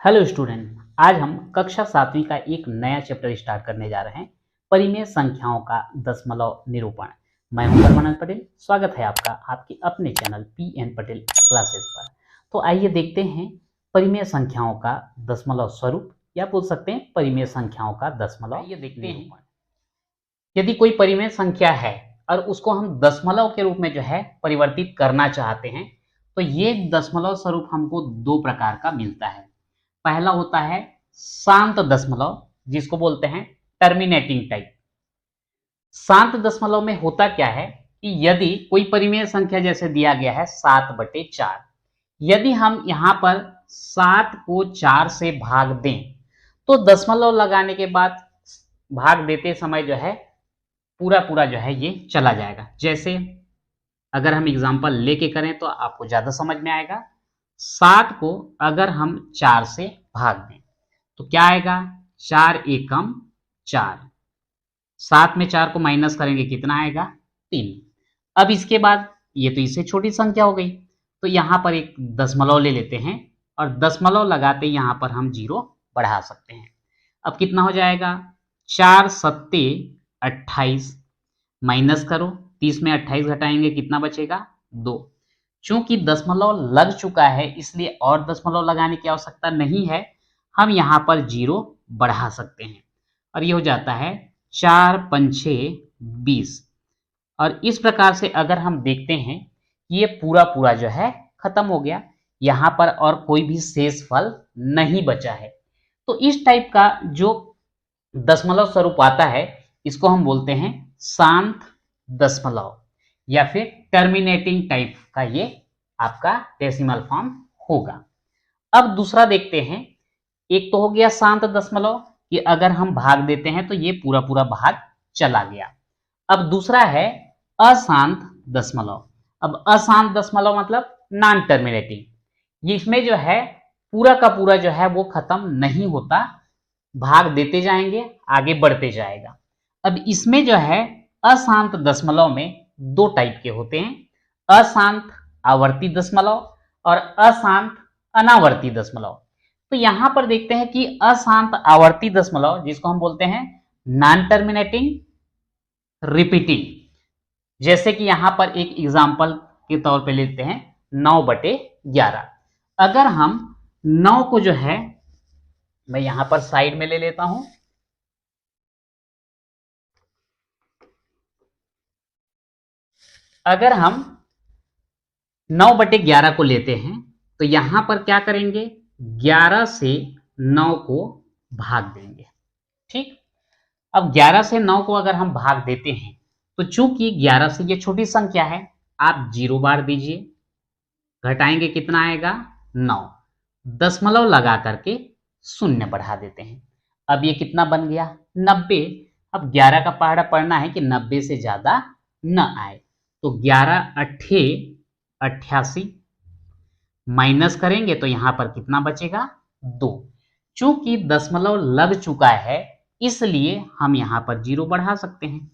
Hello student, आज हम कक्षा 7वीं का एक नया चैप्टर स्टार्ट करने जा रहे हैं, परिमेय संख्याओं का दशमलव निरूपण। मैं हूं परमानंद पटेल। स्वागत है आपका आपके अपने चैनल पी.एन. पटेल क्लासेस पर। तो आइए देखते हैं परिमेय संख्याओं का दशमलव स्वरूप, या बोल सकते हैं परिमेय संख्याओं का दशमलव निरूपण। यदि कोई परिमेय संख्या है और उसको हम दशमलव के रूप में जो है परिवर्तित करना चाहते हैं, तो ये दशमलव स्वरूप हमको दो प्रकार का मिलता है। पहला होता है शांत दशमलव, जिसको बोलते हैं टर्मिनेटिंग टाइप। शांत दशमलव में होता क्या है कि यदि कोई परिमेय संख्या जैसे दिया गया है 7/4, यदि हम यहां पर 7 को 4 से भाग दें तो दशमलव लगाने के बाद भाग देते समय जो है पूरा पूरा जो है ये चला जाएगा। जैसे अगर हम एग्जांपल लेके करें तो आपको ज्यादा समझ में आएगा। 7 को अगर हम 4 से भाग दें तो क्या आएगा, 4 एकम 4। 7 में 4 को माइनस करेंगे, कितना आएगा, 3। अब इसके बाद ये तो इससे छोटी संख्या हो गई, तो यहां पर एक दशमलव ले लेते हैं और दशमलव लगाते यहां पर हम 0 बढ़ा सकते हैं। अब कितना हो जाएगा, 4 सत्ते 28, माइनस करो, 30 में 28 घटाएंगे, कितना बचेगा, 2। चूंकि दशमलव लग चुका है इसलिए और दशमलव लगाने की आवश्यकता नहीं है, हम यहां पर 0 बढ़ा सकते हैं और ये हो जाता है 4 पंछे 20। और इस प्रकार से अगर हम देखते हैं ये पूरा पूरा जो है खत्म हो गया, यहां पर और कोई भी शेष फल नहीं बचा है। तो इस टाइप का जो दशमलव स्वरूप आता है इसको हम बोलते हैं शांत दशमलव या फिर टर्मिनेटिंग टाइप का ये आपका डेसिमल फॉर्म होगा। अब दूसरा देखते हैं, एक तो हो गया शांत दशमलव कि अगर हम भाग देते हैं तो ये पूरा पूरा भाग चला गया। अब दूसरा है अशांत दशमलव। अब अशांत दशमलव मतलब नॉन टर्मिनेटिंग, ये इसमें जो है पूरा का पूरा जो है वो खत्म नहीं होता, भाग देते जाएंगे, आगे बढ़ते जाएगा। अब इसमें जो है अशांत दशमलव में दो टाइप के होते हैं, अशांत आवर्ती दशमलव और अशांत अनावर्ती दशमलव। तो यहां पर देखते हैं कि अशांत आवर्ती दशमलव, जिसको हम बोलते हैं नॉन टर्मिनेटिंग रिपीटिंग, जैसे कि यहां पर एक एग्जांपल के तौर पे लेते हैं 9/11। अगर हम 9 को जो है, मैं यहां पर साइड में ले लेता हूं, अगर हम 9/11 को लेते हैं तो यहां पर क्या करेंगे, 11 से 9 को भाग देंगे। ठीक, अब 11 से 9 को अगर हम भाग देते हैं तो चूंकि 11 से ये छोटी संख्या है, आप 0 बार दीजिए, घटाएंगे कितना आएगा, 9, दशमलव लगा करके 0 बढ़ा देते हैं। अब ये कितना बन गया, 90। अब 11 का पहाड़ा पढ़ना है कि 90 से ज्यादा न आए, तो 11 अट्ठे 88, माइनस करेंगे तो यहां पर कितना बचेगा, 2। चूंकि दशमलव लग चुका है इसलिए हम यहां पर 0 बढ़ा सकते हैं,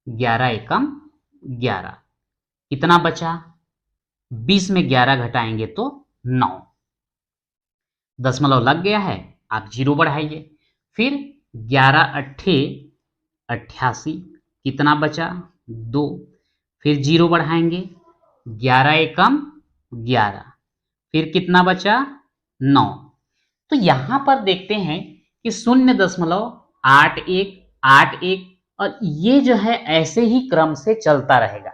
11 एकम 11, कितना बचा, 20 में 11 घटाएंगे तो 9, दशमलव लग गया है, आप 0 बढ़ाइए। फिर 11 अट्ठे 88, कितना बचा, 2, फिर 0 बढ़ाएंगे, 11 एकम 11, फिर कितना बचा, 9। तो यहां पर देखते हैं कि 0.8181 और ये जो है ऐसे ही क्रम से चलता रहेगा,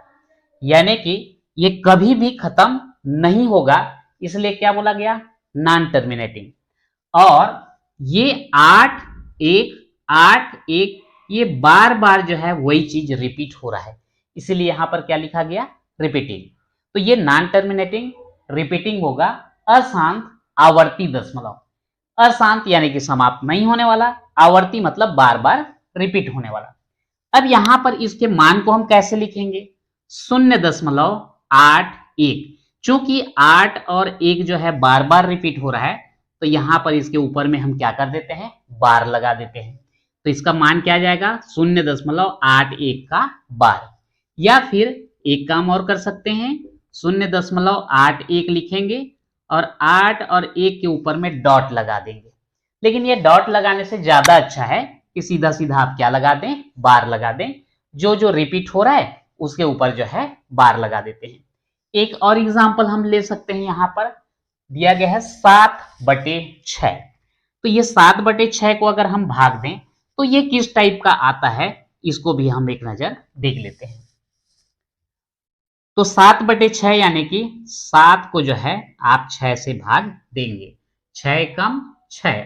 यानी कि ये कभी भी खत्म नहीं होगा, इसलिए क्या बोला गया, नॉन टर्मिनेटिंग। और ये 8 1 ये बार बार जो है वही चीज रिपीट हो रहा है, इसलिए यहां पर क्या लिखा गया, रिपीटिंग। तो ये नॉन टर्मिनेटिंग रिपीटिंग होगा अशांत आवर्ती दशमलव। अशांत यानी कि समाप्त नहीं होने वाला, आवर्ती मतलब बार बार रिपीट होने वाला। अब यहां पर इसके मान को हम कैसे लिखेंगे, 0.81। चूंकि 8 और 1 जो है बार बार रिपीट हो रहा है तो यहां पर इसके ऊपर में हम क्या कर देते हैं, बार लगा देते हैं, तो इसका मान क्या आ जाएगा, 0.81 का बार। या फिर एक काम और कर सकते हैं, 0.81 लिखेंगे और 8 और 1 के ऊपर में डॉट लगा देंगे। लेकिन ये डॉट लगाने से ज्यादा अच्छा है कि सीधा सीधा आप क्या लगा दें, बार लगा दें। जो जो रिपीट हो रहा है उसके ऊपर जो है बार लगा देते हैं। एक और एग्जांपल हम ले सकते हैं, यहां पर दिया गया है 7/6। तो ये 7/6 को अगर हम भाग दें तो ये किस टाइप का आता है, इसको भी हम एक नजर देख लेते हैं। तो 7/6 यानी कि 7 को जो है आप 6 से भाग देंगे, 6 एकम 6।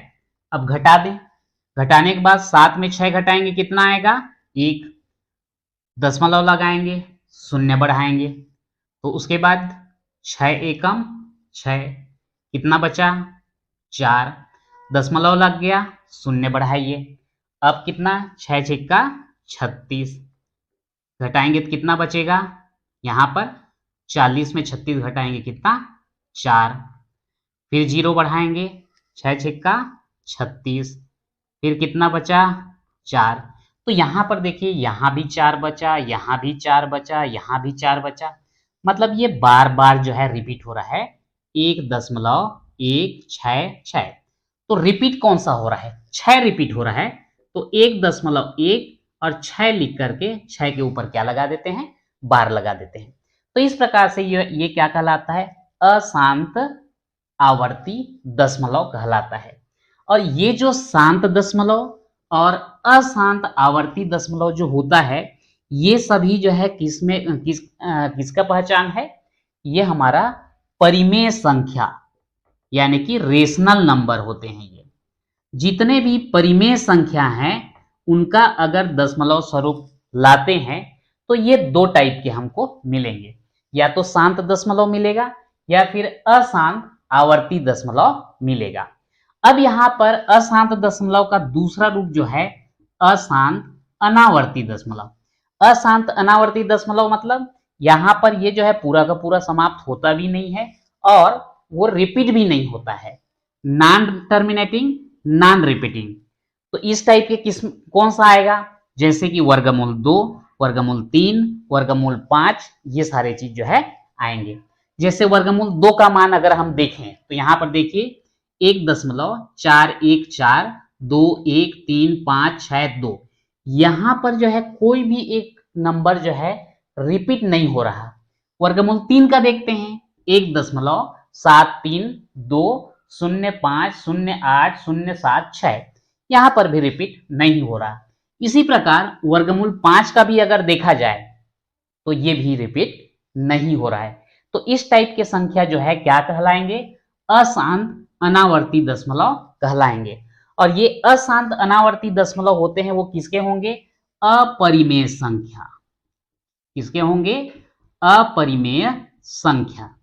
अब घटा दें, घटाने के बाद 7 में 6 घटाएंगे कितना आएगा, 1, दशमलव लगाएंगे, शून्य बढ़ाएंगे, तो उसके बाद 6 एकम 6, कितना बचा, 4, दशमलव लग गया, शून्य बढ़ाइए, अब कितना, 6 छिक्का 36, घटाएंगे तो कितना बचेगा, यहां पर 40 में 36 घटाएंगे कितना, 4, फिर 0 बढ़ाएंगे, 6 छिक्का 36, फिर कितना बचा, 4। तो यहां पर देखिए यहां भी 4 बचा, यहां भी 4 बचा, यहां भी 4 बचा, मतलब ये बार बार जो है रिपीट हो रहा है, 1.16 तो रिपीट कौन सा हो रहा है, 6 रिपीट हो रहा है। तो 1.1 और 6 लिख करके 6 के ऊपर क्या लगा देते हैं, बार लगा देते हैं। तो इस प्रकार से ये क्या कहलाता है, अशांत आवर्ती दशमलव कहलाता है। और ये जो शांत दशमलव और अशांत आवर्ती दशमलव जो होता है, ये सभी जो है किसका पहचान है, ये हमारा परिमेय संख्या यानी कि रेशनल नंबर होते हैं। ये जितने भी परिमेय संख्या हैं उनका अगर दशमलव स्वरूप लाते हैं तो ये दो टाइप के हमको मिलेंगे, या तो शांत दशमलव मिलेगा या फिर अशांत आवर्ती दशमलव मिलेगा। अब यहां पर अशांत दशमलव का दूसरा रूप जो है अशांत अनावर्ती दशमलव। अशांत अनावर्ती दशमलव मतलब यहां पर ये जो है पूरा का पूरा समाप्त होता भी नहीं है और वो रिपीट भी नहीं होता है, नॉन टर्मिनेटिंग नॉन रिपीटिंग। तो इस टाइप के कौन सा आएगा, जैसे कि वर्गमूल 2, वर्गमूल 3, वर्गमूल 5, ये सारे चीज जो है आएंगे। जैसे वर्गमूल 2 का मान अगर हम देखें तो यहां पर देखिए 1.414213562, यहां पर जो है कोई भी एक नंबर जो है रिपीट नहीं हो रहा। वर्गमूल 3 का देखते हैं 1.732050508076, यहां पर भी रिपीट नहीं हो रहा। इसी प्रकार वर्गमूल 5 का भी अगर देखा जाए तो ये भी रिपीट नहीं हो रहा है। तो इस टाइप के संख्या जो है क्या कहलाएंगे, अशांत अनावर्ती दशमलव कहलाएंगे। और ये अशांत अनावर्ती दशमलव होते हैं वो किसके होंगे, अपरिमेय संख्या। किसके होंगे, अपरिमेय संख्या।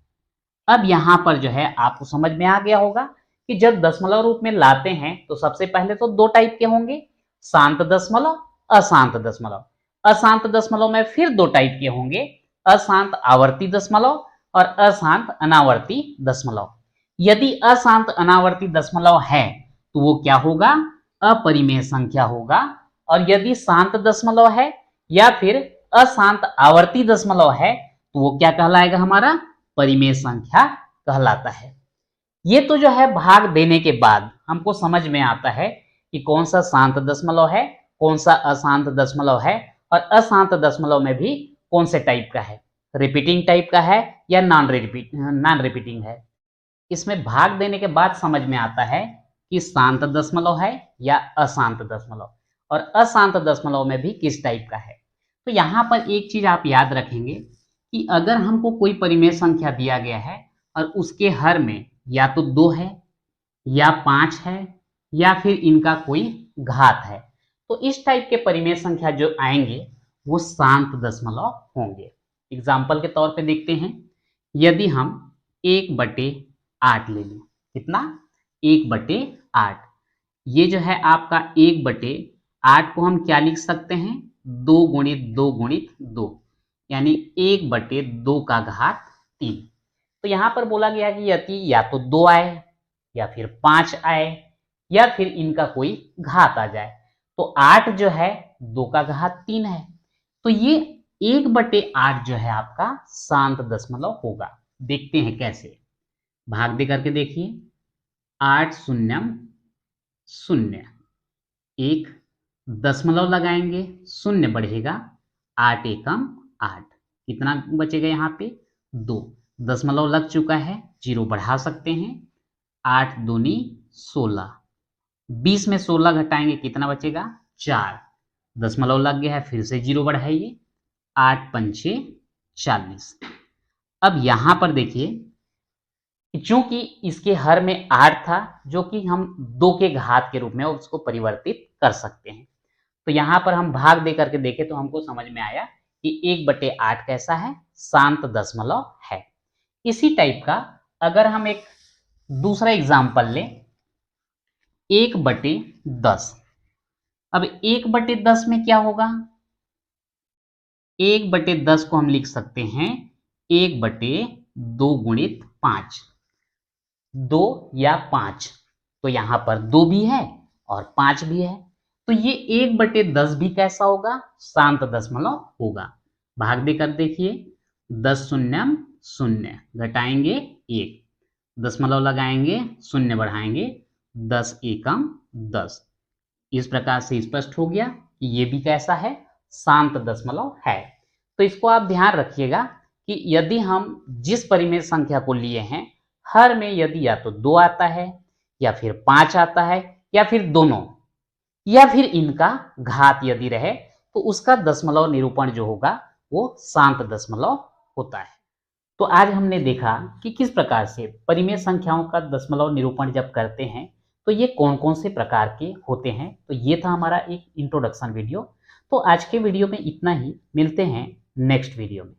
अब यहां पर जो है आपको समझ में आ गया होगा कि जब दशमलव रूप में लाते हैं तो सबसे पहले तो दो टाइप के होंगे, शांत दशमलव, अशांत दशमलव। अशांत दशमलव में फिर दो टाइप के होंगे, अशांत आवर्ती दशमलव और अशांत अनावर्ती दशमलव। यदि अशांत अनावर्ती दशमलव है तो वो क्या होगा, अपरिमेय संख्या होगा। और यदि शांत दशमलव है या फिर अशांत आवर्ती दशमलव है तो वो क्या कहलाएगा, हमारा परिमेय संख्या कहलाता है। ये तो जो है भाग देने के बाद हमको समझ में आता है कि कौन सा शांत दशमलव है, कौन सा अशांत दशमलव है, और अशांत दशमलव में भी कौन से टाइप का है, रिपीटिंग टाइप का है या नॉन रिपीटिंग है। इसमें भाग देने के बाद समझ में आता है कि शांत दशमलव है या अशांत दशमलव, और अशांत दशमलव में भी किस टाइप का है। तो यहाँ पर एक चीज आप याद रखेंगे कि अगर हमको कोई परिमेय संख्या दिया गया है और उसके हर में या तो 2 है या 5 है या फिर इनका कोई घात है, तो इस टाइप के परिमेय संख्या जो आएंगे वो शांत दशमलव होंगे। एग्जाम्पल के तौर पे देखते हैं, यदि हम 1/8 ले लें, कितना, 1/8, ये जो है आपका 1/8 को हम क्या लिख सकते हैं, 2 × 2 × 2, यानी 1/2 का घात 3। तो यहां पर बोला गया कि यदि या तो 2 आए या फिर 5 आए या फिर इनका कोई घात आ जाए, तो 8 जो है 2 का घात 3 है, तो ये 1/8 जो है आपका शांत दशमलव होगा। देखते हैं कैसे। भाग दे करके देखिए, 8 शून्यम शून्य, एक दशमलव लगाएंगे, शून्य बढ़ेगा, 8 एकम 8, कितना बचेगा यहाँ पे 2, दशमलव लग चुका है, 0 बढ़ा सकते हैं, 8 दूनी 16, 20 में 16 घटाएंगे कितना बचेगा 4, दशमलव लग गया है, फिर से 0 बढ़ाइए, 8 पंचे 40। अब यहाँ पर देखिए, चूंकि इसके हर में 8 था, जो कि हम 2 के घात के रूप में उसको परिवर्तित कर सकते हैं। तो यहाँ पर हम भाग दे करके देखें तो हमको समझ में आया कि 1/8 कैसा है, शांत दशमलव है। इसी टाइप का अगर हम एक दूसरा एग्जाम्पल लें, 1/10। अब 1/10 में क्या होगा, 1/10 को हम लिख सकते हैं 1/2 गुणित 5, 2 या 5, तो यहां पर 2 भी है और 5 भी है, तो ये 1/10 भी कैसा होगा, शांत दशमलव होगा। भाग देकर देखिए, 10 शून्यम शून्य, घटाएंगे 1, दशमलव लगाएंगे, शून्य बढ़ाएंगे, 10 एकम 10। इस प्रकार से स्पष्ट हो गया कि ये भी कैसा है, शांत दशमलव है। तो इसको आप ध्यान रखिएगा कि यदि हम जिस परिमेय संख्या को लिए हैं, हर में यदि या तो 2 आता है या फिर 5 आता है या फिर दोनों या फिर इनका घात यदि रहे, तो उसका दशमलव निरूपण जो होगा वो शांत दशमलव होता है। तो आज हमने देखा कि किस प्रकार से परिमेय संख्याओं का दशमलव निरूपण जब करते हैं तो ये कौन कौन से प्रकार के होते हैं। तो ये था हमारा एक इंट्रोडक्शन वीडियो। तो आज के वीडियो में इतना ही, मिलते हैं नेक्स्ट वीडियो में।